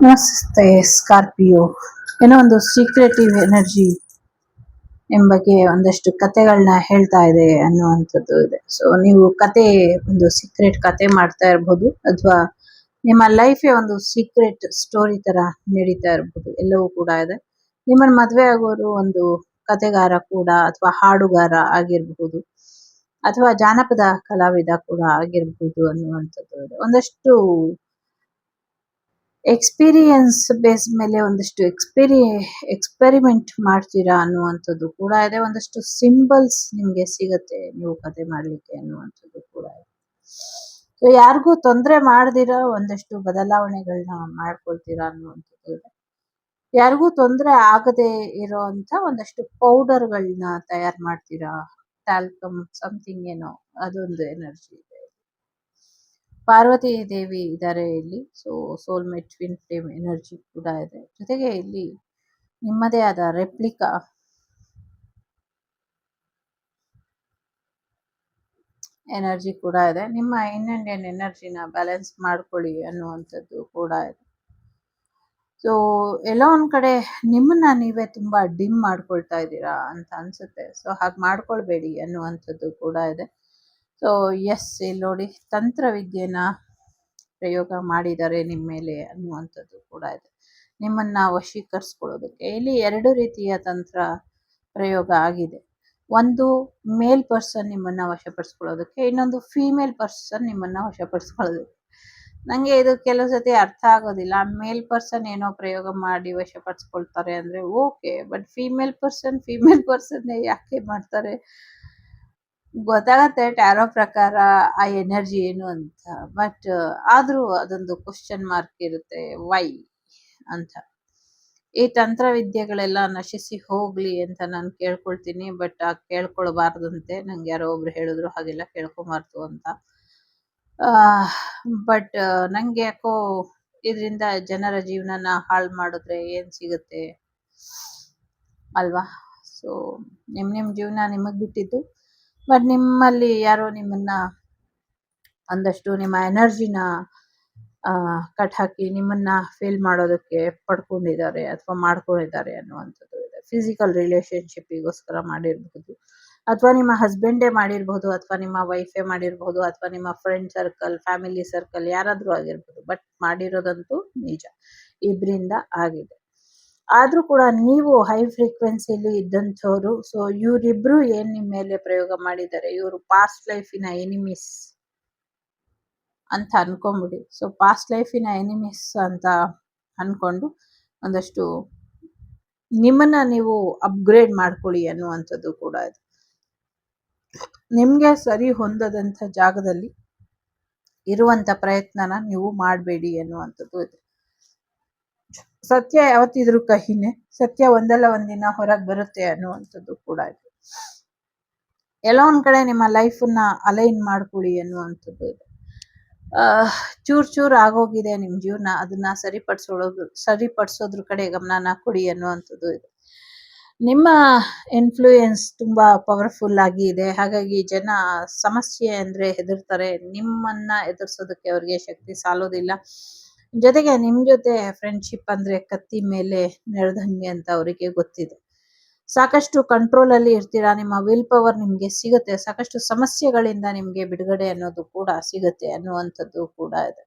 ನಮಸ್ತೆ ಸ್ಕಾರ್ಪಿಯೋ. ಏನೋ ಒಂದು ಸೀಕ್ರೆಟಿವ್ ಎನರ್ಜಿ ನಿಮ್ಮ ಬಗ್ಗೆ ಒಂದಷ್ಟು ಕತೆಗಳನ್ನ ಹೇಳ್ತಾ ಇದೆ ಅನ್ನುವಂಥದ್ದು ಇದೆ. ಸೊ ನೀವು ಒಂದು ಸೀಕ್ರೆಟ್ ಕತೆ ಮಾಡ್ತಾ ಇರ್ಬೋದು, ಅಥವಾ ನಿಮ್ಮ ಲೈಫೇ ಒಂದು ಸೀಕ್ರೆಟ್ ಸ್ಟೋರಿ ತರ ನಡೀತಾ ಇರ್ಬೋದು, ಎಲ್ಲವೂ ಕೂಡ ಇದೆ. ನಿಮ್ಮನ್ನ ಮದ್ವೆ ಆಗೋರು ಒಂದು ಕತೆಗಾರ ಕೂಡ, ಅಥವಾ ಹಾಡುಗಾರ ಆಗಿರ್ಬಹುದು, ಅಥವಾ ಜಾನಪದ ಕಲಾವಿದ ಕೂಡ ಆಗಿರ್ಬಹುದು ಅನ್ನುವಂಥದ್ದು ಇದೆ. ಒಂದಷ್ಟು ಎಕ್ಸ್ಪೀರಿಯನ್ಸ್ ಬೇಸ್ ಮೇಲೆ ಒಂದಷ್ಟು ಎಕ್ಸ್ಪೆರಿಮೆಂಟ್ ಮಾಡ್ತೀರಾ ಅನ್ನುವಂಥದ್ದು ಕೂಡ ಇದೆ. ಒಂದಷ್ಟು ಸಿಂಬಲ್ಸ್ ನಿಮ್ಗೆ ಸಿಗತ್ತೆ ನೀವು ಕತೆ ಮಾಡ್ಲಿಕ್ಕೆ ಅನ್ನುವಂಥದ್ದು ಕೂಡ ಇದೆ. ಸೊ ಯಾರಿಗೂ ತೊಂದರೆ ಮಾಡದಿರ ಒಂದಷ್ಟು ಬದಲಾವಣೆಗಳನ್ನ ಮಾಡ್ಕೊಳ್ತೀರಾ ಅನ್ನುವಂಥದ್ದು ಇದೆ. ಯಾರಿಗೂ ತೊಂದರೆ ಆಗದೆ ಇರೋಂಥ ಒಂದಷ್ಟು ಪೌಡರ್ಗಳನ್ನ ತಯಾರು ಮಾಡ್ತೀರಾ, ಟ್ಯಾಲ್ಕಮ್ ಸಮಥಿಂಗ್ ಏನೋ, ಅದೊಂದು ಎನರ್ಜಿ ಇದೆ. ಪಾರ್ವತಿ ದೇವಿ ಇದ್ದಾರೆ ಇಲ್ಲಿ. So soulmate twin flame energy ಕೂಡ ಇದೆ. ಜೊತೆಗೆ ಇಲ್ಲಿ ನಿಮ್ಮದೇ ಆದ ರೆಪ್ಲಿಕಾ ಎನರ್ಜಿ ಕೂಡ ಇದೆ. ನಿಮ್ಮ ಇಂಡಿಯನ್ ಎನರ್ಜಿನ ಬ್ಯಾಲೆನ್ಸ್ ಮಾಡ್ಕೊಳ್ಳಿ ಅನ್ನುವಂಥದ್ದು ಕೂಡ ಇದೆ. ಸೊ ಎಲ್ಲೋ ಒಂದ್ ಕಡೆ ನಿಮ್ಮನ್ನ ನೀವೇ ತುಂಬಾ ಡಿಮ್ ಮಾಡ್ಕೊಳ್ತಾ ಇದ್ದೀರಾ ಅಂತ ಅನ್ಸುತ್ತೆ. ಸೊ ಹಾಗೆ ಮಾಡ್ಕೊಳ್ಬೇಡಿ ಅನ್ನುವಂಥದ್ದು ಕೂಡ ಇದೆ. ಸೊ ಎಸ್, ಇಲ್ಲಿ ನೋಡಿ ತಂತ್ರವಿದ್ಯೆನ ಪ್ರಯೋಗ ಮಾಡಿದ್ದಾರೆ ನಿಮ್ಮ ಮೇಲೆ ಅನ್ನುವಂಥದ್ದು ಕೂಡ ಇದೆ. ನಿಮ್ಮನ್ನ ವಶೀಕರಿಸ್ಕೊಳ್ಳೋದಕ್ಕೆ ಇಲ್ಲಿ 2 ರೀತಿಯ ತಂತ್ರ ಪ್ರಯೋಗ ಆಗಿದೆ. ಒಂದು ಮೇಲ್ ಪರ್ಸನ್ ನಿಮ್ಮನ್ನ ವಶಪಡಿಸ್ಕೊಳ್ಳೋದಕ್ಕೆ, ಇನ್ನೊಂದು ಫೀಮೇಲ್ ಪರ್ಸನ್ ನಿಮ್ಮನ್ನ ವಶಪಡಿಸ್ಕೊಳ್ಳೋದಕ್ಕೆ. ನಂಗೆ ಇದು ಕೆಲವು ಸತಿ ಅರ್ಥ ಆಗೋದಿಲ್ಲ. ಮೇಲ್ ಪರ್ಸನ್ ಏನೋ ಪ್ರಯೋಗ ಮಾಡಿ ವಶಪಡಿಸ್ಕೊಳ್ತಾರೆ ಅಂದ್ರೆ ಓಕೆ, ಬಟ್ ಫೀಮೇಲ್ ಪರ್ಸನ್ ಯಾಕೆ ಮಾಡ್ತಾರೆ? ಗೊತ್ತಾಗತ್ತೆ ಟ್ಯಾರೋ ಪ್ರಕಾರ ಆ ಎನರ್ಜಿ ಏನು ಅಂತ, ಬಟ್ ಆದ್ರೂ ಅದೊಂದು ಕ್ವಶನ್ ಮಾರ್ಕ್ ಇರುತ್ತೆ, ವೈ ಅಂತ. ಈ ತಂತ್ರವಿದ್ಯೆಗಳೆಲ್ಲ ನಶಿಸಿ ಹೋಗ್ಲಿ ಅಂತ ನಾನು ಕೇಳ್ಕೊಳ್ತೀನಿ. ಬಟ್ ಆ ಕೇಳ್ಕೊಳ್ಬಾರ್ದಂತೆ, ನಂಗೆ ಯಾರೋ ಒಬ್ರು ಹೇಳಿದ್ರು ಹಾಗೆಲ್ಲ ಕೇಳ್ಕೊಬಾರ್ದು ಅಂತ. ಬಟ್ ನಂಗೆ ಯಾಕೋ ಇದರಿಂದ ಜನರ ಜೀವನನ ಹಾಳು ಮಾಡಿದ್ರೆ ಏನ್ ಸಿಗುತ್ತೆ ಅಲ್ವಾ? ಸೊ ನಿಮ್ ಜೀವನ ನಿಮಗ್ ಬಿಟ್ಟಿದ್ದು. ಬಟ್ ನಿಮ್ಮಲ್ಲಿ ಯಾರೋ ನಿಮ್ಮನ್ನ ಒಂದಷ್ಟು ನಿಮ್ಮ ಎನರ್ಜಿನ ಕಟ್ ಹಾಕಿ ನಿಮ್ಮನ್ನ ಫೇಲ್ ಮಾಡೋದಕ್ಕೆ ಪಡ್ಕೊಂಡಿದ್ದಾರೆ ಅಥವಾ ಮಾಡ್ಕೊಂಡಿದ್ದಾರೆ ಅನ್ನುವಂಥದ್ದು ಇದೆ. ಫಿಸಿಕಲ್ ರಿಲೇಶನ್ಶಿಪ್ಪಿಗೋಸ್ಕರ ಮಾಡಿರಬಹುದು, ಅಥವಾ ನಿಮ್ಮ ಹಸ್ಬೆಂಡೇ ಮಾಡಿರಬಹುದು, ಅಥವಾ ನಿಮ್ಮ ವೈಫೇ ಮಾಡಿರಬಹುದು, ಅಥವಾ ನಿಮ್ಮ ಫ್ರೆಂಡ್ ಸರ್ಕಲ್, ಫ್ಯಾಮಿಲಿ ಸರ್ಕಲ್, ಯಾರಾದ್ರೂ ಆಗಿರ್ಬೋದು. ಬಟ್ ಮಾಡಿರೋದಂತೂ ನಿಜ, ಇಬ್ರಿಂದ ಆಗಿದೆ. ಆದ್ರೂ ಕೂಡ ನೀವು ಹೈ ಫ್ರೀಕ್ವೆನ್ಸಿಲಿ ಇದ್ದಂಥವ್ರು. ಸೊ ಇವರಿಬ್ರು ಏನ್ ನಿಮ್ಮ ಮೇಲೆ ಪ್ರಯೋಗ ಮಾಡಿದ್ದಾರೆ, ಇವರು ಪಾಸ್ಟ್ ಲೈಫಿನ ಎನಿಮೀಸ್ ಅಂತ ಅನ್ಕೊಂಬಿಡಿ. ಸೊ ಪಾಸ್ಟ್ ಲೈಫಿನ ಎನಿಮೀಸ್ ಅಂತ ಅನ್ಕೊಂಡು ಒಂದಷ್ಟು ನಿಮ್ಮನ್ನ ನೀವು ಅಪ್ಗ್ರೇಡ್ ಮಾಡ್ಕೊಳ್ಳಿ ಅನ್ನುವಂಥದ್ದು ಕೂಡ ಇದೆ. ನಿಮ್ಗೆ ಸರಿ ಹೊಂದದಂಥ ಜಾಗದಲ್ಲಿ ಇರುವಂತ ಪ್ರಯತ್ನನ ನೀವು ಮಾಡಬೇಡಿ ಅನ್ನುವಂಥದ್ದು ಇದೆ. ಸತ್ಯ ಯಾವತ್ತಿದ್ರೂ ಕಹಿನೇ, ಸತ್ಯ ಒಂದಲ್ಲ ಒಂದಿನ ಹೊರಗೆ ಬರುತ್ತೆ ಅನ್ನುವಂಥದ್ದು ಕೂಡ ಇದೆ. ಎಲ್ಲ ಒಂದ್ ಕಡೆ ನಿಮ್ಮ ಲೈಫನ್ನ ಅಲೈನ್ ಮಾಡ್ಕೊಳ್ಳಿ ಅನ್ನುವಂಥದ್ದು ಇದೆ. ಚೂರ್ ಆಗೋಗಿದೆ ನಿಮ್ ಜೀವನ, ಅದನ್ನ ಸರಿಪಡಿಸೋದ್ರ ಕಡೆ ಗಮನನ ಕೊಡಿ ಅನ್ನುವಂಥದ್ದು ಇದೆ. ನಿಮ್ಮ ಇನ್ಫ್ಲೂಯೆನ್ಸ್ ತುಂಬಾ ಪವರ್ಫುಲ್ ಆಗಿ ಇದೆ. ಹಾಗಾಗಿ ಜನ ಸಮಸ್ಯೆ ಅಂದ್ರೆ ಹೆದರ್ತಾರೆ. ನಿಮ್ಮನ್ನ ಎದುರಿಸೋದಕ್ಕೆ ಅವ್ರಿಗೆ ಶಕ್ತಿ ಸಾಲೋದಿಲ್ಲ. ಜೊತೆಗೆ ನಿಮ್ ಜೊತೆ ಫ್ರೆಂಡ್ಶಿಪ್ ಅಂದ್ರೆ ಕತ್ತಿ ಮೇಲೆ ನೆರೆದಂಗೆ ಅಂತ ಅವರಿಗೆ ಗೊತ್ತಿದೆ. ಸಾಕಷ್ಟು ಕಂಟ್ರೋಲ್ ಅಲ್ಲಿ ಇರ್ತೀರಾ. ನಿಮ್ಮ ವಿಲ್ ಪವರ್ ನಿಮ್ಗೆ ಸಿಗುತ್ತೆ. ಸಾಕಷ್ಟು ಸಮಸ್ಯೆಗಳಿಂದ ನಿಮ್ಗೆ ಬಿಡುಗಡೆ ಅನ್ನೋದು ಕೂಡ ಸಿಗುತ್ತೆ ಅನ್ನುವಂಥದ್ದು ಕೂಡ ಇದೆ.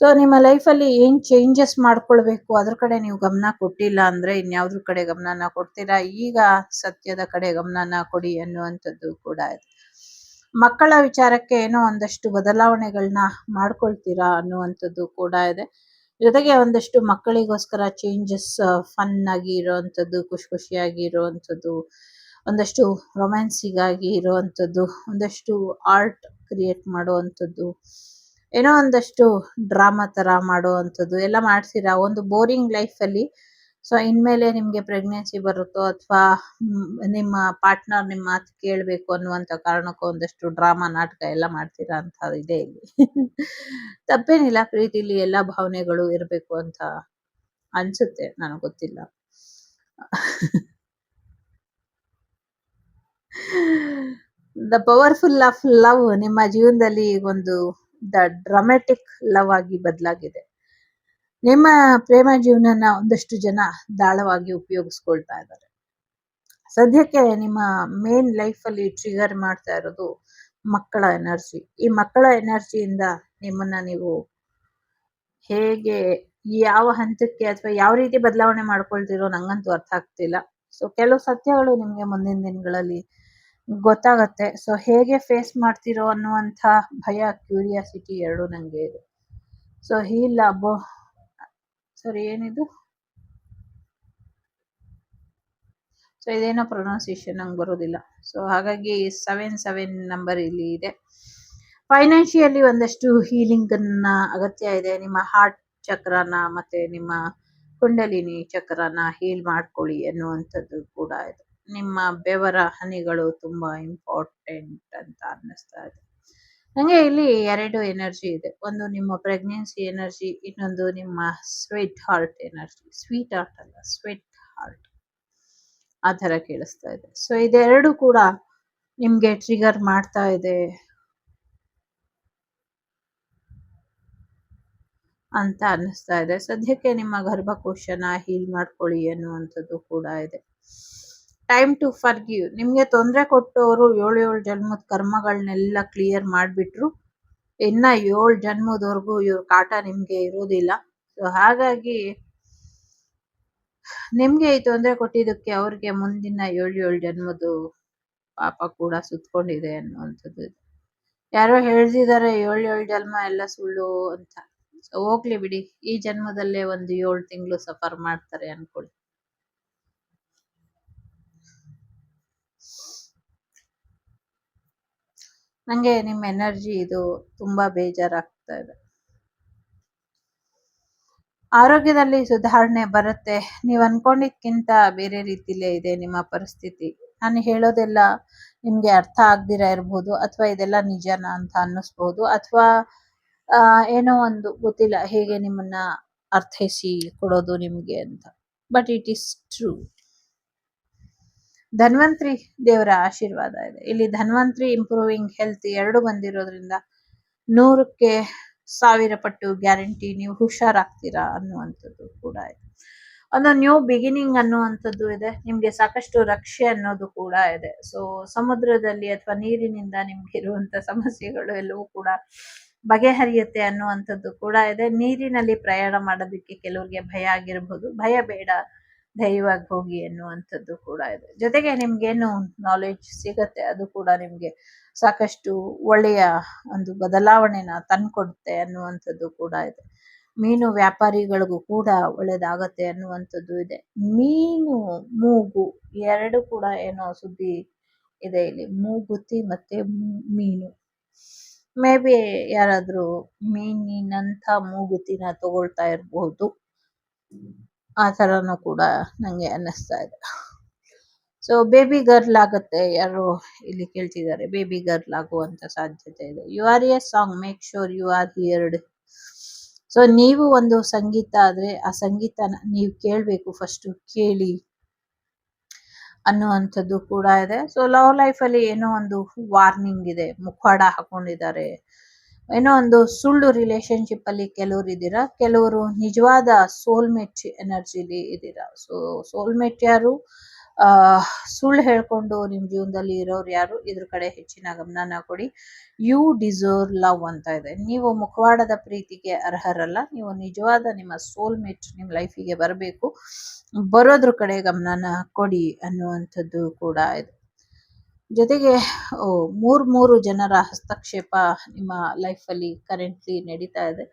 ಸೊ ನಿಮ್ಮ ಲೈಫಲ್ಲಿ ಏನ್ ಚೇಂಜಸ್ ಮಾಡ್ಕೊಳ್ಬೇಕು ಅದ್ರ ಕಡೆ ನೀವು ಗಮನ ಕೊಟ್ಟಿಲ್ಲ ಅಂದ್ರೆ ಇನ್ಯಾವ್ದ್ರ ಕಡೆ ಗಮನನ ಕೊಡ್ತೀರಾ? ಈಗ ಸತ್ಯದ ಕಡೆ ಗಮನನ ಕೊಡಿ ಅನ್ನುವಂಥದ್ದು ಕೂಡ ಇದೆ. ಮಕ್ಕಳ ವಿಚಾರಕ್ಕೆ ಏನೋ ಒಂದಷ್ಟು ಬದಲಾವಣೆಗಳನ್ನ ಮಾಡ್ಕೊಳ್ತೀರಾ ಅನ್ನುವಂಥದ್ದು ಕೂಡ ಇದೆ. ಜೊತೆಗೆ ಒಂದಷ್ಟು ಮಕ್ಕಳಿಗೋಸ್ಕರ ಚೇಂಜಸ್, ಫನ್ ಆಗಿ ಇರುವಂಥದ್ದು, ಖುಷಿಯಾಗಿ ಇರುವಂಥದ್ದು, ಒಂದಷ್ಟು ರೊಮ್ಯಾನ್ಸಿಗಾಗಿ ಇರುವಂಥದ್ದು, ಒಂದಷ್ಟು ಆರ್ಟ್ ಕ್ರಿಯೇಟ್ ಮಾಡುವಂಥದ್ದು, ಏನೋ ಒಂದಷ್ಟು ಡ್ರಾಮಾ ತರ ಮಾಡುವಂಥದ್ದು ಎಲ್ಲ ಮಾಡ್ತೀರಾ ಒಂದು ಬೋರಿಂಗ್ ಲೈಫಲ್ಲಿ. ಸೊ ಇನ್ಮೇಲೆ ನಿಮ್ಗೆ ಪ್ರೆಗ್ನೆನ್ಸಿ ಬರುತ್ತೋ ಅಥವಾ ನಿಮ್ಮ ಪಾರ್ಟ್ನರ್ ನಿಮ್ಮ ಮಾತು ಕೇಳಬೇಕು ಅನ್ನುವಂಥ ಕಾರಣಕ್ಕೂ ಒಂದಷ್ಟು ಡ್ರಾಮಾ ನಾಟಕ ಎಲ್ಲ ಮಾಡ್ತೀರಾ ಅಂತ ಇದೆ ಇಲ್ಲಿ. ತಪ್ಪೇನಿಲ್ಲ, ಪ್ರೀತಿಲಿ ಎಲ್ಲ ಭಾವನೆಗಳು ಇರಬೇಕು ಅಂತ ಅನ್ಸುತ್ತೆ, ನನಗೆ ಗೊತ್ತಿಲ್ಲ. ದ ಪವರ್ಫುಲ್ ಆಫ್ ಲವ್ ನಿಮ್ಮ ಜೀವನದಲ್ಲಿ ಒಂದು ದ ಡ್ರಾಮ್ಯಾಟಿಕ್ ಲವ್ ಆಗಿ ಬದಲಾಗಿದೆ. ನಿಮ್ಮ ಪ್ರೇಮ ಜೀವನನ ಒಂದಷ್ಟು ಜನ ದಾಳವಾಗಿ ಉಪಯೋಗಿಸ್ಕೊಳ್ತಾ ಇದ್ದಾರೆ. ಸದ್ಯಕ್ಕೆ ನಿಮ್ಮ ಮೇನ್ ಲೈಫಲ್ಲಿ ಟ್ರಿಗರ್ ಮಾಡ್ತಾ ಇರೋದು ಮಕ್ಕಳ ಎನರ್ಜಿ. ಈ ಮಕ್ಕಳ ಎನರ್ಜಿಯಿಂದ ನಿಮ್ಮನ್ನ ನೀವು ಹೇಗೆ ಯಾವ ಹಂತಕ್ಕೆ ಅಥವಾ ಯಾವ ರೀತಿ ಬದಲಾವಣೆ ಮಾಡ್ಕೊಳ್ತಿರೋ ನಂಗಂತೂ ಅರ್ಥ ಆಗ್ತಿಲ್ಲ. ಸೊ ಕೆಲವು ಸತ್ಯಗಳು ನಿಮ್ಗೆ ಮುಂದಿನ ದಿನಗಳಲ್ಲಿ ಗೊತ್ತಾಗತ್ತೆ. ಸೊ ಹೇಗೆ ಫೇಸ್ ಮಾಡ್ತಿರೋ ಅನ್ನುವಂಥ ಭಯ, ಕ್ಯೂರಿಯಾಸಿಟಿ ಎರಡು ನಂಗೆ ಇದೆ. ಸೊ ಹೀಲ್ ಅಬೋ ಸಾರಿ ಏನಿದು, ಸೊ ಇದೇನೋ ಪ್ರೊನೌನ್ಸಿಯೇಷನ್ ನಂಗೆ ಬರೋದಿಲ್ಲ. ಸೊ ಹಾಗಾಗಿ 7 ನಂಬರ್ ಇಲ್ಲಿ ಇದೆ. ಫೈನಾನ್ಷಿಯಲಿ ಒಂದಷ್ಟು ಹೀಲಿಂಗ್ ಅನ್ನ ಅಗತ್ಯ ಇದೆ. ನಿಮ್ಮ ಹಾರ್ಟ್ ಚಕ್ರನ ಮತ್ತೆ ನಿಮ್ಮ ಕುಂಡಲಿನಿ ಚಕ್ರನ ಹೀಲ್ ಮಾಡ್ಕೊಳ್ಳಿ ಅನ್ನುವಂಥದ್ದು ಕೂಡ ಇದೆ. ನಿಮ್ಮ ಬೆವರ ಹನಿಗಳು ತುಂಬಾ ಇಂಪಾರ್ಟೆಂಟ್ ಅಂತ ಅನ್ನಿಸ್ತಾ ಇದೆ. ನಂಗೆ ಇಲ್ಲಿ 2 ಎನರ್ಜಿ ಇದೆ. ಒಂದು ನಿಮ್ಮ ಪ್ರೆಗ್ನೆನ್ಸಿ ಎನರ್ಜಿ, ಇನ್ನೊಂದು ನಿಮ್ಮ sweet heart energy. Sweet heart ಅಲ್ಲ, ಸ್ವೀಟ್ ಹಾರ್ಟ್ ಆ ಥರ ಕೇಳಿಸ್ತಾ ಇದೆ. ಸೊ ಇದೆರಡು ಕೂಡ ನಿಮ್ಗೆ ಟ್ರಿಗರ್ ಮಾಡ್ತಾ ಇದೆ ಅಂತ ಅನ್ನಿಸ್ತಾ ಇದೆ. ಸದ್ಯಕ್ಕೆ ನಿಮ್ಮ ಗರ್ಭಕೋಶನ ಹೀಲ್ ಮಾಡ್ಕೊಳ್ಳಿ ಅನ್ನುವಂಥದ್ದು ಕೂಡ ಇದೆ. Time to forgive. ನಿಮ್ಗೆ ತೊಂದರೆ ಕೊಟ್ಟವರು 7 ಜನ್ಮದ ಕರ್ಮಗಳನ್ನೆಲ್ಲ ಕ್ಲಿಯರ್ ಮಾಡಿಬಿಟ್ರು. ಇನ್ನ 7 ಜನ್ಮದವರೆಗೂ ಇವ್ರ ಕಾಟ ನಿಮ್ಗೆ ಇರೋದಿಲ್ಲ. ಸೊ ಹಾಗಾಗಿ ನಿಮ್ಗೆ ಈ ತೊಂದರೆ ಕೊಟ್ಟಿದ್ದಕ್ಕೆ ಅವ್ರಿಗೆ ಮುಂದಿನ 7 ಜನ್ಮದ್ದು ಪಾಪ ಕೂಡ ಸುತ್ಕೊಂಡಿದೆ ಅನ್ನುವಂಥದ್ದು ಇದೆ. ಯಾರೋ ಹೇಳ್ತಿದ್ದಾರೆ 7 ಜನ್ಮ ಎಲ್ಲ ಸುಳ್ಳು ಅಂತ. ಸೊ ಹೋಗ್ಲಿ ಬಿಡಿ, ಈ ಜನ್ಮದಲ್ಲೇ ಒಂದು 7 ತಿಂಗಳು ಸಫರ್ ಮಾಡ್ತಾರೆ ಅನ್ಕೊಳ್ಳಿ. ನಂಗೆ ನಿಮ್ಮ ಎನರ್ಜಿ ಇದು ತುಂಬಾ ಬೇಜಾರಾಗ್ತಾ ಇದೆ. ಆರೋಗ್ಯದಲ್ಲಿ ಸುಧಾರಣೆ ಬರುತ್ತೆ. ನೀವು ಅನ್ಕೊಂಡಿದ್ಕಿಂತ ಬೇರೆ ರೀತಿಲೇ ಇದೆ ನಿಮ್ಮ ಪರಿಸ್ಥಿತಿ. ನಾನು ಹೇಳೋದೆಲ್ಲ ನಿಮ್ಗೆ ಅರ್ಥ ಆಗ್ದಿರ ಇರ್ಬೋದು, ಅಥವಾ ಇದೆಲ್ಲ ನಿಜನಾ ಅಂತ ಅನ್ನಿಸ್ಬೋದು, ಅಥವಾ ಏನೋ ಒಂದು ಗೊತ್ತಿಲ್ಲ ಹೇಗೆ ನಿಮ್ಮನ್ನ ಅರ್ಥೈಸಿ ಕೊಡೋದು ನಿಮ್ಗೆ ಅಂತ. But it is true. Dhanvantri ದೇವರ ಆಶೀರ್ವಾದ ಇದೆ ಇಲ್ಲಿ. ಧನ್ವಂತ್ರಿ, ಇಂಪ್ರೂವಿಂಗ್ ಹೆಲ್ತ್ ಎರಡು ಬಂದಿರೋದ್ರಿಂದ 100ಕ್ಕೆ 1000 ಪಟ್ಟು ಗ್ಯಾರಂಟಿ ನೀವು ಹುಷಾರಾಗ್ತೀರಾ ಅನ್ನುವಂಥದ್ದು ಕೂಡ ಇದೆ. ಒಂದು ನ್ಯೂ ಬಿಗಿನಿಂಗ್ ಅನ್ನುವಂಥದ್ದು ಇದೆ. ನಿಮ್ಗೆ ಸಾಕಷ್ಟು ರಕ್ಷೆ ಅನ್ನೋದು ಕೂಡ ಇದೆ. ಸೊ ಸಮುದ್ರದಲ್ಲಿ ಅಥವಾ ನೀರಿನಿಂದ ನಿಮ್ಗೆ ಇರುವಂತ ಸಮಸ್ಯೆಗಳು ಎಲ್ಲವೂ ಕೂಡ ಬಗೆಹರಿಯುತ್ತೆ ಅನ್ನುವಂಥದ್ದು ಕೂಡ ಇದೆ. ನೀರಿನಲ್ಲಿ ಪ್ರಯಾಣ ಮಾಡೋದಕ್ಕೆ ಕೆಲವ್ರಿಗೆ ಭಯ ಆಗಿರ್ಬೋದು. ಭಯ ಬೇಡ, ಧೈರ್ಯವಾಗಿ ಹೋಗಿ ಅನ್ನುವಂಥದ್ದು ಕೂಡ ಇದೆ. ಜೊತೆಗೆ ನಿಮ್ಗೇನು ನಾಲೆಡ್ಜ್ ಸಿಗತ್ತೆ ಅದು ಕೂಡ ನಿಮ್ಗೆ ಸಾಕಷ್ಟು ಒಳ್ಳೆಯ ಒಂದು ಬದಲಾವಣೆನ ತಂದ್ಕೊಡುತ್ತೆ ಅನ್ನುವಂಥದ್ದು ಕೂಡ ಇದೆ. ಮೀನು ವ್ಯಾಪಾರಿಗಳಿಗೂ ಕೂಡ ಒಳ್ಳೇದಾಗತ್ತೆ ಅನ್ನುವಂಥದ್ದು ಇದೆ. ಮೀನು ಮೂಗು ಎರಡು ಕೂಡ ಏನೋ ಸುದ್ದಿ ಇದೆ ಇಲ್ಲಿ. ಮೂಗುತಿ ಮತ್ತೆ ಮೀನು. ಮೇ ಬಿ ಯಾರಾದ್ರೂ ಮೀನಿನಂಥ ಮೂಗುತಿನ ತಗೊಳ್ತಾ ಇರಬಹುದು. ಆ ಥರನೂ ಕೂಡ ನಂಗೆ ಅನ್ನಿಸ್ತಾ ಇದೆ. ಸೊ ಬೇಬಿ ಗರ್ಲ್ ಆಗುತ್ತೆ, ಯಾರು ಇಲ್ಲಿ ಕೇಳ್ತಿದ್ದಾರೆ. ಬೇಬಿ ಗರ್ಲ್ ಆಗುವಂತ ಸಾಧ್ಯತೆ ಇದೆ. You are a song, make sure you are heard. So ನೀವು ಒಂದು ಸಂಗೀತ ಆದ್ರೆ ಆ ಸಂಗೀತನ ನೀವು ಕೇಳಬೇಕು, ಫಸ್ಟ್ ಕೇಳಿ ಅನ್ನುವಂಥದ್ದು ಕೂಡ ಇದೆ. ಸೊ ಲವ್ ಲೈಫ್ ಅಲ್ಲಿ ಏನೋ ಒಂದು ವಾರ್ನಿಂಗ್ ಇದೆ. ಮುಖವಾಡ ಹಾಕೊಂಡಿದ್ದಾರೆ. ಏನೋ ಒಂದು ಸುಳ್ಳು ರಿಲೇಶನ್ಶಿಪ್ ಅಲ್ಲಿ ಕೆಲವರು ಇದ್ದೀರಾ, ಕೆಲವರು ನಿಜವಾದ ಸೋಲ್ಮೇಟ್ ಎನರ್ಜಿಲಿ ಇದ್ದೀರಾ. ಸೊ ಸೋಲ್ಮೇಟ್ ಯಾರು, ಸುಳ್ಳು ಹೇಳ್ಕೊಂಡು ನಿಮ್ ಜೀವನದಲ್ಲಿ ಇರೋರು ಯಾರು, ಇದ್ರ ಕಡೆ ಹೆಚ್ಚಿನ ಗಮನನ ಕೊಡಿ. ಯು ಡಿಸರ್ವ್ ಲವ್ ಅಂತ ಇದೆ. ನೀವು ಮುಖವಾಡದ ಪ್ರೀತಿಗೆ ಅರ್ಹರಲ್ಲ. ನೀವು ನಿಜವಾದ ನಿಮ್ಮ ಸೋಲ್ಮೇಟ್ ನಿಮ್ ಲೈಫಿಗೆ ಬರಬೇಕು. ಬರೋದ್ರ ಕಡೆ ಗಮನನ ಕೊಡಿ ಅನ್ನುವಂಥದ್ದು ಕೂಡ ಇದೆ. ಜೊತೆಗೆ 3 ಜನರ ಹಸ್ತಕ್ಷೇಪ ನಿಮ್ಮ ಲೈಫಲ್ಲಿ ಕರೆಂಟ್ಲಿ ನಡೀತಾ ಇದೆ.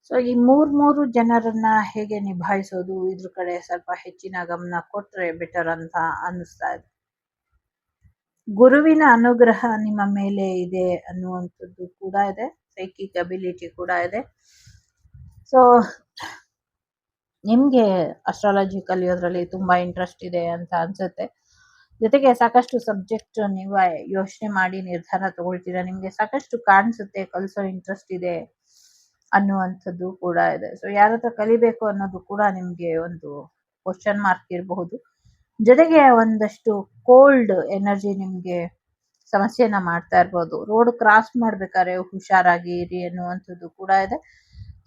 ಸೊ ಈ 3 ಜನರನ್ನ ಹೇಗೆ ನಿಭಾಯಿಸೋದು, ಇದ್ರ ಕಡೆ ಸ್ವಲ್ಪ ಹೆಚ್ಚಿನ ಗಮನ ಕೊಟ್ರೆ ಬೆಟರ್ ಅಂತ ಅನ್ನಿಸ್ತಾ ಇದೆ. ಗುರುವಿನ ಅನುಗ್ರಹ ನಿಮ್ಮ ಮೇಲೆ ಇದೆ ಅನ್ನುವಂಥದ್ದು ಕೂಡ ಇದೆ. ಸೈಕಿಕ್ ಅಬಿಲಿಟಿ ಕೂಡ ಇದೆ. ಸೊ ನಿಮ್ಗೆ ಅಸ್ಟ್ರಾಲಜಿ ಕಲಿಯೋದ್ರಲ್ಲಿ ತುಂಬಾ ಇಂಟ್ರೆಸ್ಟ್ ಇದೆ ಅಂತ ಅನ್ಸುತ್ತೆ. ಜೊತೆಗೆ ಸಾಕಷ್ಟು ಸಬ್ಜೆಕ್ಟ್ ನೀವು ಯೋಚನೆ ಮಾಡಿ ನಿರ್ಧಾರ ತಗೊಳ್ತೀರಾ. ನಿಮ್ಗೆ ಸಾಕಷ್ಟು ಕಾಣಿಸುತ್ತೆ, ಕಲಿಸೋ ಇಂಟ್ರೆಸ್ಟ್ ಇದೆ ಅನ್ನುವಂಥದ್ದು ಕೂಡ ಇದೆ. ಸೊ ಯಾರ ಹತ್ರ ಕಲಿಬೇಕು ಅನ್ನೋದು ಕೂಡ ನಿಮ್ಗೆ ಒಂದು ಕ್ವಶನ್ ಮಾರ್ಕ್ ಇರಬಹುದು. ಜೊತೆಗೆ ಒಂದಷ್ಟು ಕೋಲ್ಡ್ ಎನರ್ಜಿ ನಿಮ್ಗೆ ಸಮಸ್ಯೆನ ಮಾಡ್ತಾ ಇರ್ಬೋದು. ರೋಡ್ ಕ್ರಾಸ್ ಮಾಡ್ಬೇಕಾದ್ರೆ ಹುಷಾರಾಗಿ ಇರಿ ಅನ್ನುವಂಥದ್ದು ಕೂಡ ಇದೆ.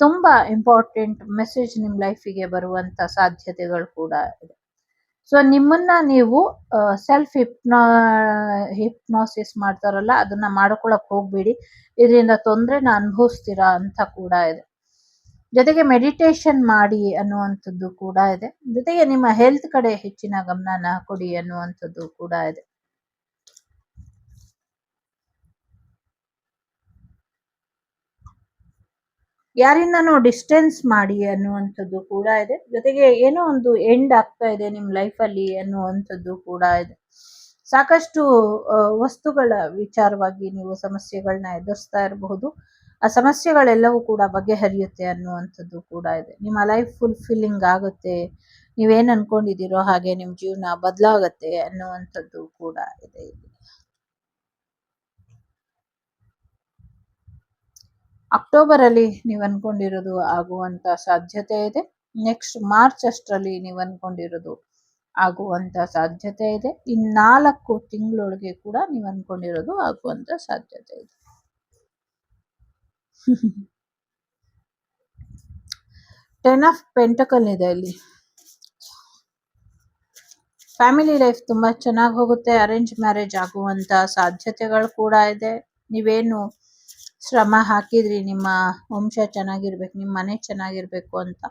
ತುಂಬಾ ಇಂಪಾರ್ಟೆಂಟ್ ಮೆಸೇಜ್ ನಿಮ್ಮ ಲೈಫಿಗೆ ಬರುವಂತ ಸಾಧ್ಯತೆಗಳು ಕೂಡ ಇದೆ. ಸೊ ನಿಮ್ಮನ್ನ ನೀವು ಸೆಲ್ಫ್ ಹಿಪ್ನಾಸಿಸ್ ಮಾಡ್ತಾರಲ್ಲ, ಅದನ್ನ ಮಾಡ್ಕೊಳಕ್ ಹೋಗ್ಬೇಡಿ. ಇದರಿಂದ ತೊಂದ್ರೆನ ಅನುಭವಿಸ್ತೀರಾ ಅಂತ ಕೂಡ ಇದೆ. ಜೊತೆಗೆ ಮೆಡಿಟೇಷನ್ ಮಾಡಿ ಅನ್ನುವಂಥದ್ದು ಕೂಡ ಇದೆ. ಜೊತೆಗೆ ನಿಮ್ಮ ಹೆಲ್ತ್ ಕಡೆ ಹೆಚ್ಚಿನ ಗಮನನ ಕೊಡಿ ಅನ್ನುವಂಥದ್ದು ಕೂಡ ಇದೆ. ಯಾರಿಂದನೂ ಡಿಸ್ಟೆನ್ಸ್ ಮಾಡಿ ಅನ್ನುವಂಥದ್ದು ಕೂಡ ಇದೆ. ಜೊತೆಗೆ ಏನೋ ಒಂದು ಎಂಡ್ ಆಗ್ತಾ ಇದೆ ನಿಮ್ ಲೈಫಲ್ಲಿ ಅನ್ನುವಂಥದ್ದು ಕೂಡ ಇದೆ. ಸಾಕಷ್ಟು ವಸ್ತುಗಳ ವಿಚಾರವಾಗಿ ನೀವು ಸಮಸ್ಯೆಗಳನ್ನ ಎದುರಿಸ್ತಾ ಇರಬಹುದು. ಆ ಸಮಸ್ಯೆಗಳೆಲ್ಲವೂ ಕೂಡ ಬಗೆಹರಿಯುತ್ತೆ ಅನ್ನುವಂಥದ್ದು ಕೂಡ ಇದೆ. ನಿಮ್ಮ ಲೈಫ್ ಫುಲ್ಫಿಲ್ಲಿಂಗ್ ಆಗುತ್ತೆ, ನೀವೇನ್ ಅನ್ಕೊಂಡಿದ್ದೀರೋ ಹಾಗೆ ನಿಮ್ ಜೀವನ ಬದಲಾಗತ್ತೆ ಅನ್ನುವಂಥದ್ದು ಕೂಡ ಇದೆ ಇಲ್ಲಿ. ಅಕ್ಟೋಬರ್ ಅಲ್ಲಿ ನೀವು ಅನ್ಕೊಂಡಿರೋದು ಆಗುವಂತ ಸಾಧ್ಯತೆ ಇದೆ. ನೆಕ್ಸ್ಟ್ ಮಾರ್ಚ್ ಅಷ್ಟರಲ್ಲಿ ನೀವು ಅನ್ಕೊಂಡಿರೋದು ಆಗುವಂತ ಸಾಧ್ಯತೆ ಇದೆ. 4 ತಿಂಗಳೊಳಗೆ ಕೂಡ ನೀವು ಅನ್ಕೊಂಡಿರೋದು ಆಗುವಂತ ಸಾಧ್ಯತೆ ಇದೆ. 10 ಆಫ್ ಪೆಂಟಕಲ್ ಇದೆ ಇಲ್ಲಿ. ಫ್ಯಾಮಿಲಿ ಲೈಫ್ ತುಂಬಾ ಚೆನ್ನಾಗಿ ಹೋಗುತ್ತೆ. ಅರೇಂಜ್ ಮ್ಯಾರೇಜ್ ಆಗುವಂತ ಸಾಧ್ಯತೆಗಳು ಕೂಡ ಇದೆ. ನೀವೇನು ಶ್ರಮ ಹಾಕಿದ್ರಿ ನಿಮ್ಮ ವಂಶ ಚೆನ್ನಾಗಿರ್ಬೇಕು, ನಿಮ್ಮ ಮನೆ ಚೆನ್ನಾಗಿರ್ಬೇಕು ಅಂತ,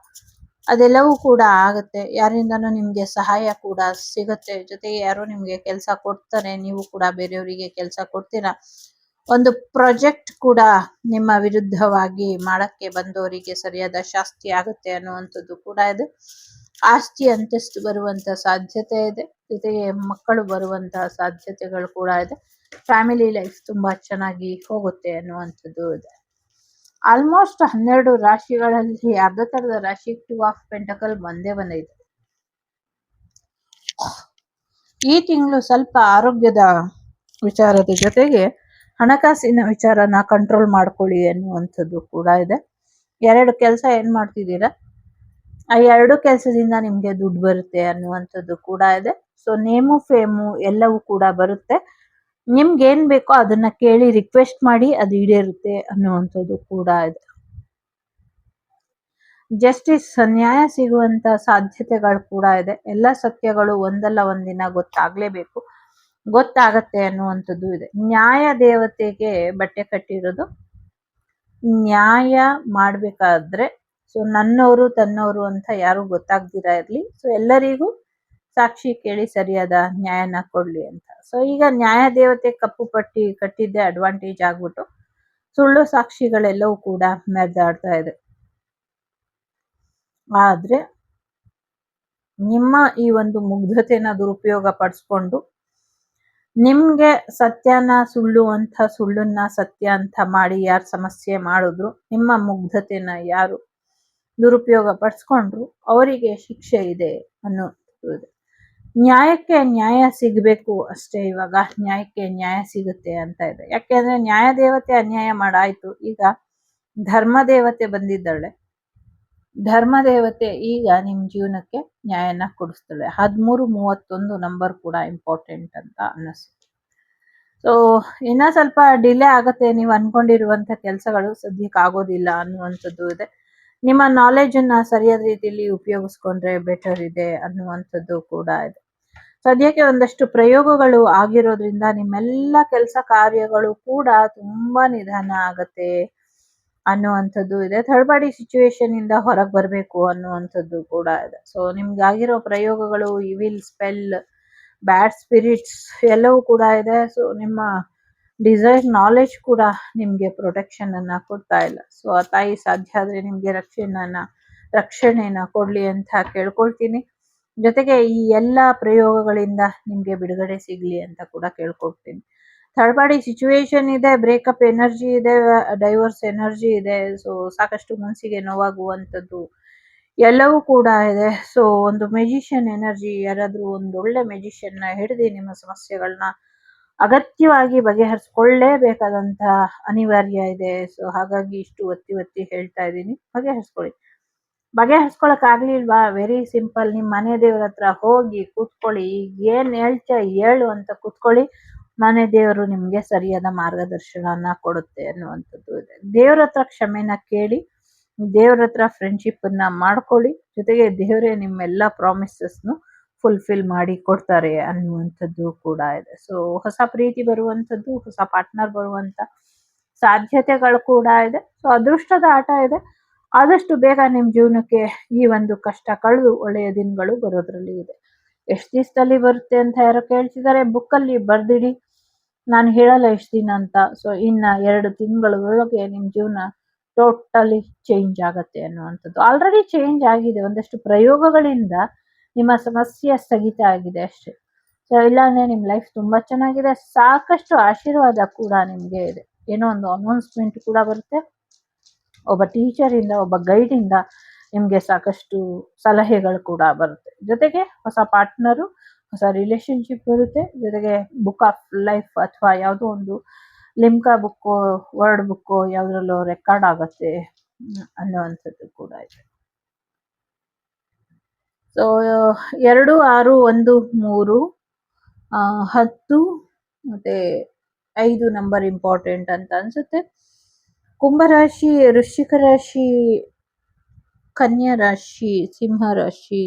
ಅದೆಲ್ಲವೂ ಕೂಡ ಆಗುತ್ತೆ. ಯಾರಿಂದನೂ ನಿಮ್ಗೆ ಸಹಾಯ ಕೂಡ ಸಿಗುತ್ತೆ. ಜೊತೆಗೆ ಯಾರೋ ನಿಮ್ಗೆ ಕೆಲಸ ಕೊಡ್ತಾರೆ, ನೀವು ಕೂಡ ಬೇರೆಯವರಿಗೆ ಕೆಲಸ ಕೊಡ್ತೀರಾ. ಒಂದು ಪ್ರಾಜೆಕ್ಟ್ ಕೂಡ ನಿಮ್ಮ ವಿರುದ್ಧವಾಗಿ ಮಾಡಕ್ಕೆ ಬಂದವರಿಗೆ ಸರಿಯಾದ ಶಾಸ್ತಿ ಆಗುತ್ತೆ ಅನ್ನುವಂಥದ್ದು ಕೂಡ ಇದೆ. ಆಸ್ತಿ ಅಂತಸ್ತು ಬರುವಂತ ಸಾಧ್ಯತೆ ಇದೆ. ಜೊತೆಗೆ ಮಕ್ಕಳು ಬರುವಂತಹ ಸಾಧ್ಯತೆಗಳು ಕೂಡ ಇದೆ. ಫ್ಯಾಮಿಲಿ ಲೈಫ್ ತುಂಬಾ ಚೆನ್ನಾಗಿ ಹೋಗುತ್ತೆ ಅನ್ನುವಂಥದ್ದು ಇದೆ. ಆಲ್ಮೋಸ್ಟ್ 12 ರಾಶಿಗಳಲ್ಲಿ ಅರ್ಧ ತರದ ರಾಶಿ 2 ಆಫ್ ಪೆಂಟಕಲ್ ಬಂದಿದೆ. ಈ ತಿಂಗಳು ಸ್ವಲ್ಪ ಆರೋಗ್ಯದ ವಿಚಾರದ ಜೊತೆಗೆ ಹಣಕಾಸಿನ ವಿಚಾರನ ಕಂಟ್ರೋಲ್ ಮಾಡ್ಕೊಳ್ಳಿ ಅನ್ನುವಂಥದ್ದು ಕೂಡ ಇದೆ. 2 ಕೆಲಸ ಏನ್ ಮಾಡ್ತಿದ್ದೀರಾ, ಆ 2 ಕೆಲಸದಿಂದ ನಿಮ್ಗೆ ದುಡ್ಡು ಬರುತ್ತೆ ಅನ್ನುವಂಥದ್ದು ಕೂಡ ಇದೆ. ಸೊ ನೇಮು ಫೇಮು ಎಲ್ಲವೂ ಕೂಡ ಬರುತ್ತೆ. ನಿಮ್ಗೆ ಏನ್ ಬೇಕೋ ಅದನ್ನ ಕೇಳಿ ರಿಕ್ವೆಸ್ಟ್ ಮಾಡಿ, ಅದು ಈಡೇರುತ್ತೆ ಅನ್ನುವಂಥದ್ದು ಕೂಡ ಇದೆ. ಜಸ್ಟಿಸ್ ನ್ಯಾಯ ಸಿಗುವಂತ ಸಾಧ್ಯತೆಗಳು ಕೂಡ ಇದೆ. ಎಲ್ಲ ಸತ್ಯಗಳು ಒಂದಲ್ಲ ಒಂದಿನ ಗೊತ್ತಾಗ್ಲೇಬೇಕು, ಗೊತ್ತಾಗತ್ತೆ ಅನ್ನುವಂಥದ್ದು ಇದೆ. ನ್ಯಾಯ ದೇವತೆಗೆ ಬಟ್ಟೆ ಕಟ್ಟಿರೋದು. ನ್ಯಾಯ ಮಾಡ್ಬೇಕಾದ್ರೆ ಸೊ ನನ್ನವರು ತನ್ನವರು ಅಂತ ಯಾರು ಗೊತ್ತಾಗ್ದಿರಾ ಇರ್ಲಿ. ಸೊ ಎಲ್ಲರಿಗೂ ಸಾಕ್ಷಿ ಕೇಳಿ ಸರಿಯಾದ ನ್ಯಾಯನ ಕೊಡ್ಲಿ ಅಂತ. ಸೊ ಈಗ ನ್ಯಾಯ ದೇವತೆ ಕಪ್ಪು ಪಟ್ಟಿ ಕಟ್ಟಿದ್ದೆ ಅಡ್ವಾಂಟೇಜ್ ಆಗ್ಬಿಟ್ಟು ಸುಳ್ಳು ಸಾಕ್ಷಿಗಳೆಲ್ಲವೂ ಕೂಡ ಮೆರೆದಾಡ್ತಾ ಇದೆ. ಆದ್ರೆ ನಿಮ್ಮ ಈ ಒಂದು ಮುಗ್ಧತೆನ ದುರುಪಯೋಗ ಪಡಿಸ್ಕೊಂಡು ನಿಮ್ಗೆ ಸತ್ಯನ ಸುಳ್ಳು ಅಂತ, ಸುಳ್ಳನ್ನ ಸತ್ಯ ಅಂತ ಮಾಡಿ ಯಾರು ಸಮಸ್ಯೆ ಮಾಡಿದ್ರು, ನಿಮ್ಮ ಮುಗ್ಧತೆನ ಯಾರು ದುರುಪಯೋಗ ಪಡಿಸ್ಕೊಂಡ್ರು ಅವರಿಗೆ ಶಿಕ್ಷೆ ಇದೆ ಅನ್ನೋದು ಇದೆ. ನ್ಯಾಯಕ್ಕೆ ನ್ಯಾಯ ಸಿಗಬೇಕು ಅಷ್ಟೇ. ಇವಾಗ ನ್ಯಾಯಕ್ಕೆ ನ್ಯಾಯ ಸಿಗುತ್ತೆ ಅಂತ ಇದೆ. ಯಾಕೆಂದ್ರೆ ನ್ಯಾಯ ದೇವತೆ ಅನ್ಯಾಯ ಮಾಡಾಯ್ತು, ಈಗ ಧರ್ಮ ದೇವತೆ ಬಂದಿದ್ದಾಳೆ. ಧರ್ಮ ದೇವತೆ ಈಗ ನಿಮ್ ಜೀವನಕ್ಕೆ ನ್ಯಾಯನ ಕೊಡಿಸ್ತಾಳೆ. 13-31 ನಂಬರ್ ಕೂಡ ಇಂಪಾರ್ಟೆಂಟ್ ಅಂತ ಅನ್ನಿಸುತ್ತೆ. ಸೊ ಇನ್ನ ಸ್ವಲ್ಪ ಡಿಲೇ ಆಗತ್ತೆ. ನೀವು ಅನ್ಕೊಂಡಿರುವಂತ ಕೆಲಸಗಳು ಸದ್ಯಕ್ಕೆ ಆಗೋದಿಲ್ಲ ಅನ್ನುವಂಥದ್ದು ಇದೆ. ನಿಮ್ಮ ನಾಲೆಜ್ ಅನ್ನ ಸರಿಯಾದ ರೀತಿಯಲ್ಲಿ ಉಪಯೋಗಿಸ್ಕೊಂಡ್ರೆ ಬೆಟರ್ ಇದೆ ಅನ್ನುವಂಥದ್ದು ಕೂಡ ಇದೆ. ಸದ್ಯಕ್ಕೆ ಒಂದಷ್ಟು ಪ್ರಯೋಗಗಳು ಆಗಿರೋದ್ರಿಂದ ನಿಮ್ಮೆಲ್ಲ ಕೆಲಸ ಕಾರ್ಯಗಳು ಕೂಡ ತುಂಬಾ ನಿಧಾನ ಆಗತ್ತೆ ಅನ್ನುವಂಥದ್ದು ಇದೆ. ಥರ್ಡ್ ಪಾರ್ಟಿ ಸಿಚುವೇಶನ್ ಇಂದ ಹೊರಗೆ ಬರಬೇಕು ಅನ್ನುವಂಥದ್ದು ಕೂಡ ಇದೆ. ಸೊ ನಿಮ್ಗೆ ಆಗಿರೋ ಪ್ರಯೋಗಗಳು, ಇವಿಲ್ ಸ್ಪೆಲ್, ಬ್ಯಾಡ್ ಸ್ಪಿರಿಟ್ಸ್ ಎಲ್ಲವೂ ಕೂಡ ಇದೆ. ಸೊ ನಿಮ್ಮ ಡಿಸೈರ್ ನಾಲೆಜ್ ಕೂಡ ನಿಮ್ಗೆ ಪ್ರೊಟೆಕ್ಷನ್ ಅನ್ನ ಕೊಡ್ತಾ ಇಲ್ಲ. ಸೊ ಆ ತಾಯಿ ಸಾಧ್ಯ ಆದ್ರೆ ನಿಮ್ಗೆ ರಕ್ಷಣೆನ ಕೊಡ್ಲಿ ಅಂತ ಕೇಳ್ಕೊಳ್ತೀನಿ. ಜೊತೆಗೆ ಈ ಎಲ್ಲ ಪ್ರಯೋಗಗಳಿಂದ ನಿಮ್ಗೆ ಬಿಡುಗಡೆ ಸಿಗ್ಲಿ ಅಂತ ಕೂಡ ಕೇಳ್ಕೊಳ್ತೀನಿ. ಥರ್ಡ್ ಪಾರ್ಟಿ ಸಿಚುವೇಶನ್ ಇದೆ, ಬ್ರೇಕಪ್ ಎನರ್ಜಿ ಇದೆ, ಡೈವರ್ಸ್ ಎನರ್ಜಿ ಇದೆ. ಸೊ ಸಾಕಷ್ಟು ಮನಸ್ಸಿಗೆ ನೋವಾಗುವಂಥದ್ದು ಎಲ್ಲವೂ ಕೂಡ ಇದೆ. ಸೊ ಒಂದು ಮೆಜಿಷಿಯನ್ ಎನರ್ಜಿ, ಯಾರಾದ್ರೂ ಒಂದು ಒಳ್ಳೆ ಮೆಜಿಷಿಯನ್ ನ ಹಿಡಿದು ನಿಮ್ಮ ಸಮಸ್ಯೆಗಳನ್ನ ಅಗತ್ಯವಾಗಿ ಬಗೆಹರಿಸ್ಕೊಳ್ಳೇಬೇಕಾದಂತ ಅನಿವಾರ್ಯ ಇದೆ. ಸೊ ಹಾಗಾಗಿ ಇಷ್ಟು ಒತ್ತಿ ಹೇಳ್ತಾ ಇದ್ದೀನಿ, ಬಗೆಹರಿಸ್ಕೊಳಕ್ ಆಗ್ಲಿಲ್ವಾ, ವೆರಿ ಸಿಂಪಲ್. ನಿಮ್ ಮನೆ ದೇವ್ರ ಹತ್ರ ಹೋಗಿ ಕೂತ್ಕೊಳ್ಳಿ. ಏನ್ ಹೇಳು ಅಂತ ಕೂತ್ಕೊಳ್ಳಿ. ಮನೆ ದೇವರು ನಿಮ್ಗೆ ಸರಿಯಾದ ಮಾರ್ಗದರ್ಶನನ ಕೊಡುತ್ತೆ ಅನ್ನುವಂಥದ್ದು ಇದೆ. ದೇವ್ರ ಹತ್ರ ಕ್ಷಮೆನ ಕೇಳಿ. ದೇವ್ರ ಹತ್ರ ಫ್ರೆಂಡ್ಶಿಪ್ ಅನ್ನ ಮಾಡ್ಕೊಳ್ಳಿ. ಜೊತೆಗೆ ದೇವರೇ ನಿಮ್ಮೆಲ್ಲ ಪ್ರಾಮಿಸಸ್ನು ಫುಲ್ಫಿಲ್ ಮಾಡಿ ಕೊಡ್ತಾರೆ ಅನ್ನುವಂಥದ್ದು ಕೂಡ ಇದೆ. ಸೊ ಹೊಸ ಪ್ರೀತಿ ಬರುವಂಥದ್ದು, ಹೊಸ ಪಾರ್ಟ್ನರ್ ಬರುವಂತ ಸಾಧ್ಯತೆಗಳು ಕೂಡ ಇದೆ. ಸೊ ಅದೃಷ್ಟದ ಆಟ ಇದೆ. ಆದಷ್ಟು ಬೇಗ ನಿಮ್ ಜೀವನಕ್ಕೆ ಈ ಒಂದು ಕಷ್ಟ ಕಳೆದು ಒಳ್ಳೆಯ ದಿನಗಳು ಬರೋದ್ರಲ್ಲಿ ಇದೆ. ಎಷ್ಟು ದಿವಸದಲ್ಲಿ ಬರುತ್ತೆ ಅಂತ ಯಾರೋ ಕೇಳ್ತಿದ್ದಾರೆ, ಬುಕ್ಕಲ್ಲಿ ಬರ್ದಿಡಿ. ನಾನು ಹೇಳಲ್ಲ ಎಷ್ಟು ದಿನ ಅಂತ. ಸೊ ಇನ್ನ 2 ತಿಂಗಳೊಳಗೆ ನಿಮ್ ಜೀವನ ಟೋಟಲಿ ಚೇಂಜ್ ಆಗತ್ತೆ ಅನ್ನುವಂಥದ್ದು. ಆಲ್ರೆಡಿ ಚೇಂಜ್ ಆಗಿದೆ. ಒಂದಷ್ಟು ಪ್ರಯೋಗಗಳಿಂದ ನಿಮ್ಮ ಸಮಸ್ಯೆ ಸ್ಥಗಿತ ಆಗಿದೆ ಅಷ್ಟೇ. ಸೊ ಇಲ್ಲಾಂದ್ರೆ ನಿಮ್ ಲೈಫ್ ತುಂಬಾ ಚೆನ್ನಾಗಿದೆ. ಸಾಕಷ್ಟು ಆಶೀರ್ವಾದ ಕೂಡ ನಿಮ್ಗೆ ಇದೆ. ಏನೋ ಒಂದು ಅನೌನ್ಸ್ಮೆಂಟ್ ಕೂಡ ಬರುತ್ತೆ. ಒಬ್ಬ ಟೀಚರ್ ಇಂದ, ಒಬ್ಬ ಗೈಡ್ ಇಂದ ನಿಮ್ಗೆ ಸಾಕಷ್ಟು ಸಲಹೆಗಳು ಕೂಡ ಬರುತ್ತೆ. ಜೊತೆಗೆ ಹೊಸ ಪಾರ್ಟ್ನರು, ಹೊಸ ರಿಲೇಶನ್ಶಿಪ್ ಬರುತ್ತೆ. ಜೊತೆಗೆ ಬುಕ್ ಆಫ್ ಲೈಫ್ ಅಥವಾ ಯಾವುದೋ ಒಂದು ಲಿಮ್ಕಾ ಬುಕ್ಕು, ವರ್ಡ್ ಬುಕ್ಕು ಯಾವ್ದ್ರಲ್ಲೋ ರೆಕಾರ್ಡ್ ಆಗತ್ತೆ ಅನ್ನುವಂಥದ್ದು ಕೂಡ ಇದೆ. ಸೊ 2, 6, 1, 3, 10 ಮತ್ತೆ 5 ನಂಬರ್ ಇಂಪಾರ್ಟೆಂಟ್ ಅಂತ ಅನ್ಸುತ್ತೆ. ಕುಂಭರಾಶಿ, ವೃಶ್ಚಿಕ ರಾಶಿ, ಕನ್ಯಾ ರಾಶಿ, ಸಿಂಹ ರಾಶಿ,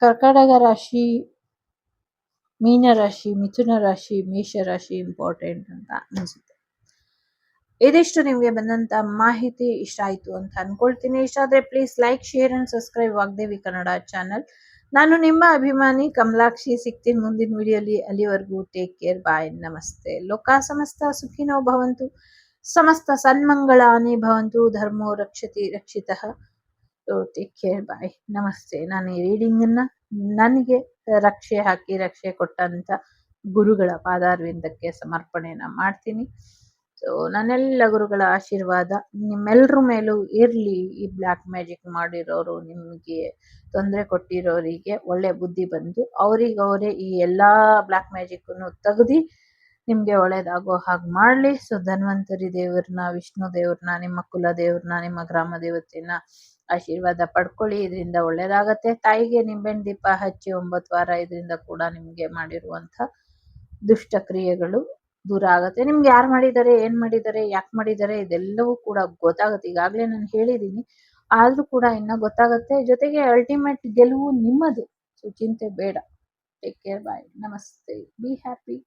ಕರ್ಕಾಟಕ ರಾಶಿ, ಮೀನ ರಾಶಿ, ಮಿಥುನ ರಾಶಿ, ಮೇಷ ರಾಶಿ ಇಂಪಾರ್ಟೆಂಟ್ ಅಂತ ಅನ್ಸುತ್ತೆ. ಇದಿಷ್ಟು ನಿಮ್ಗೆ ಬಂದಂತ ಮಾಹಿತಿ ಇಷ್ಟ ಆಯ್ತು ಅಂತ ಅನ್ಕೊಳ್ತೀನಿ. ಇಷ್ಟ ಆದ್ರೆ please like, share and subscribe Vagdevi Kannada channel. ನಾನು ನಿಮ್ಮ ಅಭಿಮಾನಿ ಕಮಲಾಕ್ಷಿ. ಸಿಗ್ತೀನಿ ಮುಂದಿನ ವಿಡಿಯೋಲಿ. ಅಲ್ಲಿವರೆಗೂ ಟೇಕ್ ಕೇರ್, ಬಾಯ್, ನಮಸ್ತೆ. ಲೋಕ ಸಮಸ್ತ ಸುಖಿನೋ ಭವಂತು, ಸಮಸ್ತ ಸನ್ಮಂಗಳಾನಿ ಭವಂತು, ಧರ್ಮೋ ರಕ್ಷತಿ ರಕ್ಷಿತಃ. ಟೇಕ್ ಕೇರ್, ಬಾಯ್, ನಮಸ್ತೆ. ನಾನು ಈ ರೀಡಿಂಗ್ ಅನ್ನ ನನಗೆ ರಕ್ಷೆ ಹಾಕಿ ರಕ್ಷೆ ಕೊಟ್ಟಂತ ಗುರುಗಳ ಪಾದಾರವಿಂದಕ್ಕೆ ಸಮರ್ಪಣೆಯನ್ನ ಮಾಡ್ತೀನಿ. ಸೊ ನನ್ನೆಲ್ಲ ಗುರುಗಳ ಆಶೀರ್ವಾದ ನಿಮ್ಮೆಲ್ಲರ ಮೇಲೂ ಇರ್ಲಿ. ಈ ಬ್ಲ್ಯಾಕ್ ಮ್ಯಾಜಿಕ್ ಮಾಡಿರೋರು, ನಿಮಗೆ ತೊಂದರೆ ಕೊಟ್ಟಿರೋರಿಗೆ ಒಳ್ಳೆ ಬುದ್ಧಿ ಬಂದು ಅವರೇ ಈ ಎಲ್ಲಾ ಬ್ಲ್ಯಾಕ್ ಮ್ಯಾಜಿಕ್ ಅನ್ನು ತೆಗ್ದಿ ನಿಮ್ಗೆ ಒಳ್ಳೇದಾಗೋ ಹಾಗೆ ಮಾಡ್ಲಿ. ಸೊ ಧನ್ವಂತರಿ ದೇವ್ರನ್ನ, ವಿಷ್ಣು ದೇವ್ರನ್ನ, ನಿಮ್ಮ ಕುಲ ದೇವ್ರನ್ನ, ನಿಮ್ಮ ಗ್ರಾಮ ದೇವತೆಯನ್ನ ಆಶೀರ್ವಾದ ಪಡ್ಕೊಳ್ಳಿ. ಇದರಿಂದ ಒಳ್ಳೇದಾಗತ್ತೆ. ತಾಯಿಗೆ ನಿಂಬೆಹಣ್ಣು ದೀಪ ಹಚ್ಚಿ 9 ವಾರ. ಇದರಿಂದ ಕೂಡ ನಿಮ್ಗೆ ಮಾಡಿರುವಂತ ದುಷ್ಟ ಕ್ರಿಯೆಗಳು ದೂರ ಆಗತ್ತೆ. ನಿಮ್ಗೆ ಯಾರು ಮಾಡಿದ್ದಾರೆ, ಏನ್ ಮಾಡಿದ್ದಾರೆ, ಯಾಕೆ ಮಾಡಿದ್ದಾರೆ, ಇದೆಲ್ಲವೂ ಕೂಡ ಗೊತ್ತಾಗುತ್ತೆ. ಈಗಾಗ್ಲೇ ನಾನು ಹೇಳಿದೀನಿ, ಆದ್ರೂ ಕೂಡ ಇನ್ನ ಗೊತ್ತಾಗತ್ತೆ. ಜೊತೆಗೆ ಅಲ್ಟಿಮೇಟ್ ಗೆಲುವು ನಿಮ್ಮದು. ಸೊ ಚಿಂತೆ ಬೇಡ. ಟೇಕ್ ಕೇರ್, ಬಾಯ್, ನಮಸ್ತೆ. Be happy.